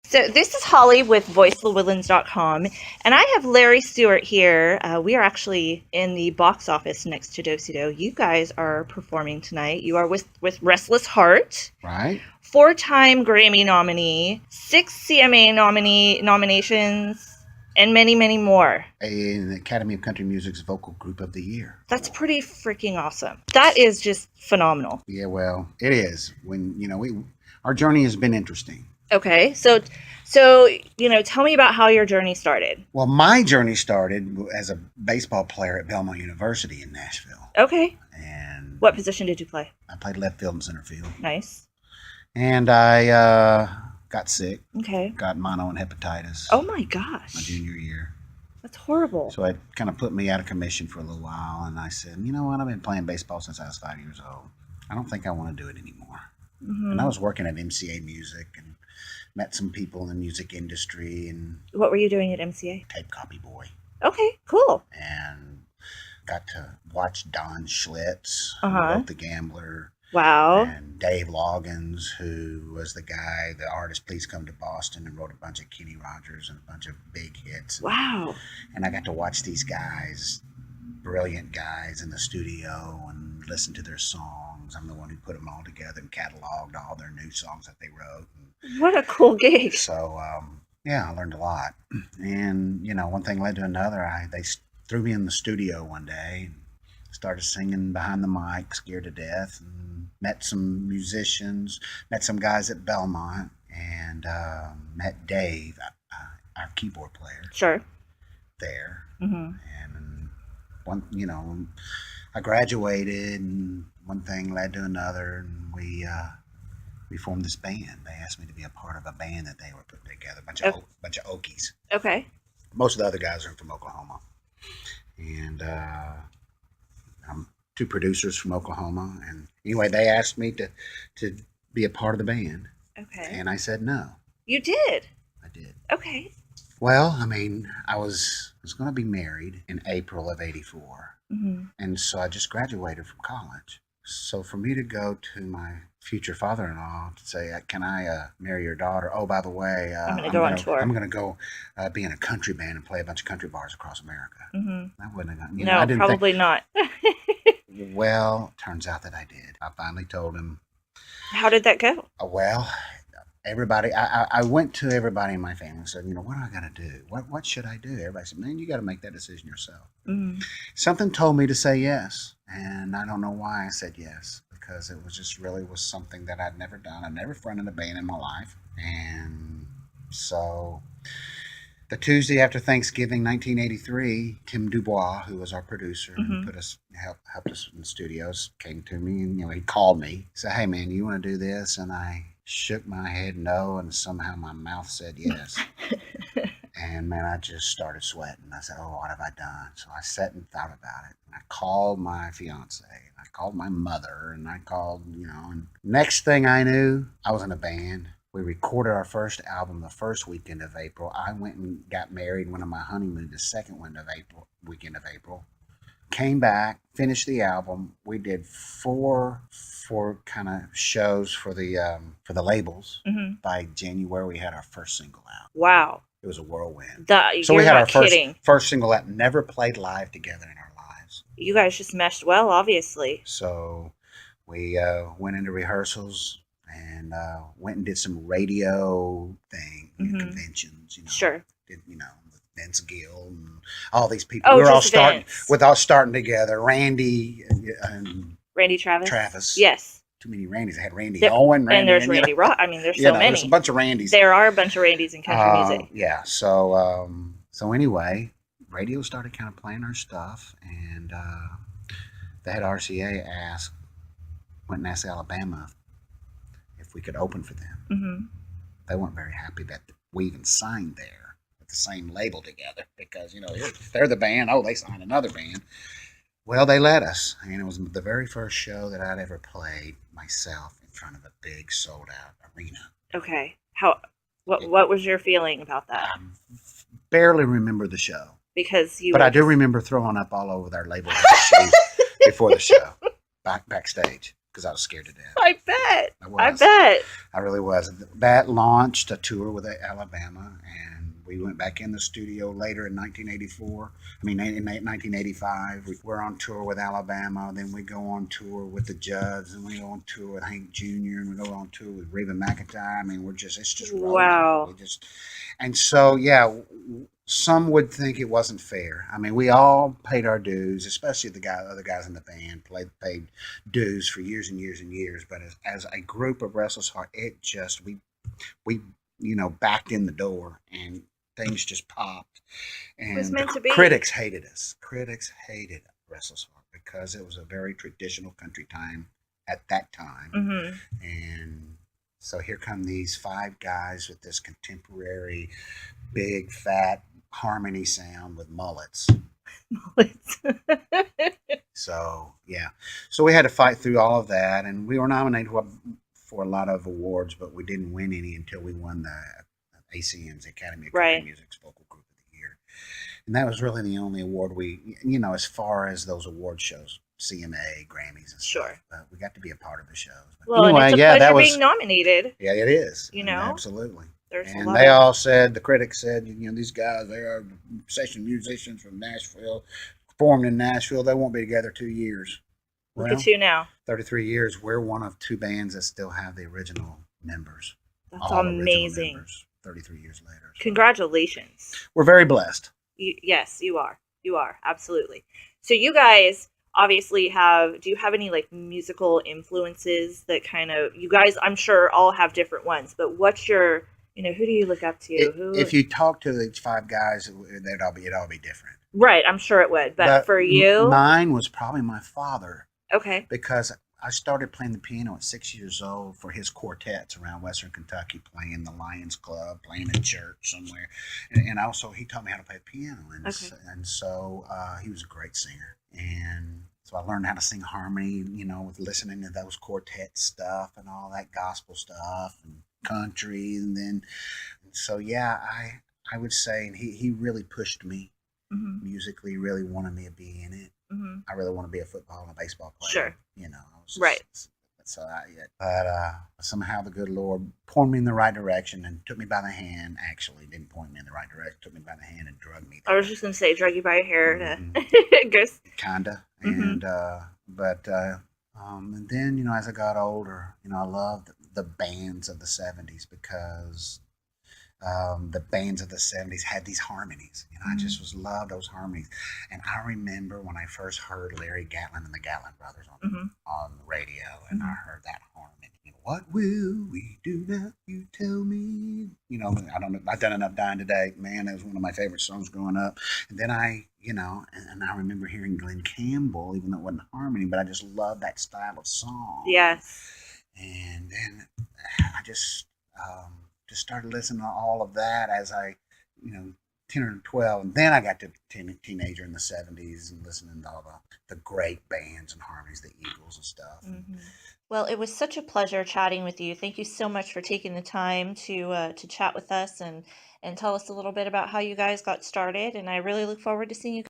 So this is Holly with voicelewillens.com, and I have Larry Stewart here. We are actually in the box office next to Do-Si-Do. You guys are performing tonight. You are with Restless Heart. Right. 4-time Grammy nominee, 6 CMA nominations, and many, many more. An Academy of Country Music's Vocal Group of the Year. That's pretty freaking awesome. That is just phenomenal. Yeah, well, it is. Our journey has been interesting. Okay, so tell me about how your journey started. Well, my journey started as a baseball player at Belmont University in Nashville. Okay. And what position did you play? I played left field and center field. Nice. And I got sick. Okay. Got mono and hepatitis. Oh my gosh. My junior year. That's horrible. So it kind of put me out of commission for a little while, and I said, you know what? I've been playing baseball since I was 5 years old. I don't think I want to do it anymore. Mm-hmm. And I was working at MCA Music and met some people in the music industry. And what were you doing at MCA? Tape copy boy. Okay, cool. And got to watch Don Schlitz, who wrote The Gambler. Wow. And Dave Loggins, who was the artist Please Come to Boston, and wrote a bunch of Kenny Rogers and a bunch of big hits. Wow. And I got to watch these guys, brilliant guys, in the studio and listen to their songs. I'm the one who put them all together and cataloged all their new songs that they wrote. What a cool gig. So, I learned a lot. And, one thing led to another. They threw me in the studio one day, started singing behind the mic, scared to death, and met some musicians, met some guys at Belmont, and met Dave, our keyboard player. Sure. There. Mm-hmm. And I graduated, and one thing led to another, and we formed this band. They asked me to be a part of a band that they were putting together, a bunch of Okies. Okay. Most of the other guys are from Oklahoma. And I'm 2 producers from Oklahoma. And anyway, they asked me to be a part of the band. Okay. And I said no. You did? I did. Okay. Well, I was going to be married in April of '84. Mm-hmm. And so I just graduated from college. So for me to go to my future father-in-law to say, can I marry your daughter? Oh, by the way, I'm going to go on tour. I'm going to go be in a country band and play a bunch of country bars across America. Mm-hmm. I wouldn't have No, probably not. Well, turns out that I did. I finally told him. How did that go? Well, everybody, I went to everybody in my family and said, what do I got to do? What should I do? Everybody said, man, you got to make that decision yourself. Mm-hmm. Something told me to say yes. And I don't know why I said yes, because it was just really was something that I'd never done. I'd never fronted a band in my life. And so the Tuesday after Thanksgiving, 1983, Tim Dubois, who was our producer, mm-hmm. and helped us in the studios, came to me and he called me. He said, hey man, you want to do this? And I shook my head no, and somehow my mouth said yes. And man, I just started sweating. I said, oh, what have I done? So I sat and thought about it. And I called my fiance, and I called my mother, and I called, and next thing I knew, I was in a band. We recorded our first album the first weekend of April. I went and got married, went on my honeymoon the second weekend of April. Came back, finished the album. We did four kind of shows for the labels. Mm-hmm. By January, we had our first single out. Wow. It was a whirlwind. So we had our first single out. Never played live together in our lives. You guys just meshed well, obviously. So we went into rehearsals and went and did some radio thing, mm-hmm. Conventions. Sure. Did Vince Gill and all these people. We were all starting together. Randy and Travis. Yes. Too many Randys. I had Randy Owen. And there's Randy Rock. I mean, there's so many. There's a bunch of Randys. There are a bunch of Randys in country music. Yeah. So anyway, radio started kind of playing our stuff, and the head RCA went and asked Alabama if we could open for them. Mm-hmm. They weren't very happy that we even signed there at the same label together because they're the band. Oh, they signed another band. Well, they let us, and it was the very first show that I'd ever played myself in front of a big sold-out arena. Okay. What was your feeling about that? I barely remember the show. But I do remember throwing up all over their label shoes before the show, backstage. because I was scared to death. I bet. I I was. bet. I really was. That launched a tour with Alabama, and we went back in the studio later in 1984. I mean, in 1985, we were on tour with Alabama. Then we go on tour with the Judds, and we go on tour with Hank Jr., and we go on tour with Reba McEntire. I mean, it's just rolling. Wow. We just, and so, yeah, some would think it wasn't fair. I mean, we all paid our dues, especially other guys in the band paid dues for years and years and years. But as a group of Restless Heart, it just we backed in the door and things just popped. It was And the meant to be. critics hated us. Critics hated Restless Heart because it was a very traditional country time at that time, Mm-hmm. and so here come these five guys with this contemporary, big, fat harmony sound with mullets. So yeah, so we had to fight through all of that, and we were nominated for a lot of awards, but we didn't win any until we won the ACM's Academy of Country Right. Music's Vocal Group of the Year, and that was really the only award as far as those award shows, CMA, Grammys, and stuff. Sure. But we got to be a part of the shows. But Well, and anyway, it's a yeah, that pleasure was being nominated. yeah, it is. You know, Absolutely. there's a And lot they of all said, the critics said, these guys, they are session musicians from Nashville, formed in Nashville. They won't be together 2 years. look Well, at you now. 33 years, we're one of two bands that still have the original members, That's all original amazing. members, 33 years later. So Congratulations. we're very blessed. Yes, you are. You are. Absolutely. So you guys obviously do you have any like musical influences that kind of, you guys, I'm sure all have different ones, but what's your, who do you look up to? If you talk to these five guys, it'd all be different. Right, I'm sure it would. But for you, mine was probably my father. Okay. Because I started playing the piano at 6 years old for his quartets around Western Kentucky, playing the Lions Club, playing in church somewhere, and also he taught me how to play the piano, and so he was a great singer, and so I learned how to sing harmony, with listening to those quartet stuff and all that gospel stuff and country, so yeah, I would say, and he really pushed me musically, really wanted me to be in it. I really want to be a football and a baseball player. Sure. I was just, Right. So but somehow the good Lord pointed me in the right direction and took me by the hand. Actually, didn't point me in the right direction. Took me by the hand and drugged me. I was just gonna say, drug you by your hair to go. Kinda. And and then as I got older, I loved the bands of the '70s because the bands of the '70s had these harmonies. I just was loved those harmonies. And I remember when I first heard Larry Gatlin and the Gatlin Brothers on the radio, and I heard that harmony. What will we do now? You tell me. I don't know. I've done enough dying today. Man, that was one of my favorite songs growing up. And then and I remember hearing Glenn Campbell, even though it wasn't harmony, but I just loved that style of song. Yes. And then I just started listening to all of that as I, 10 or 12. And then I got to teenager in the '70s and listening to all the great bands and harmonies, the Eagles and stuff. Well, it was such a pleasure chatting with you. Thank you so much for taking the time to chat with us and tell us a little bit about how you guys got started. And I really look forward to seeing you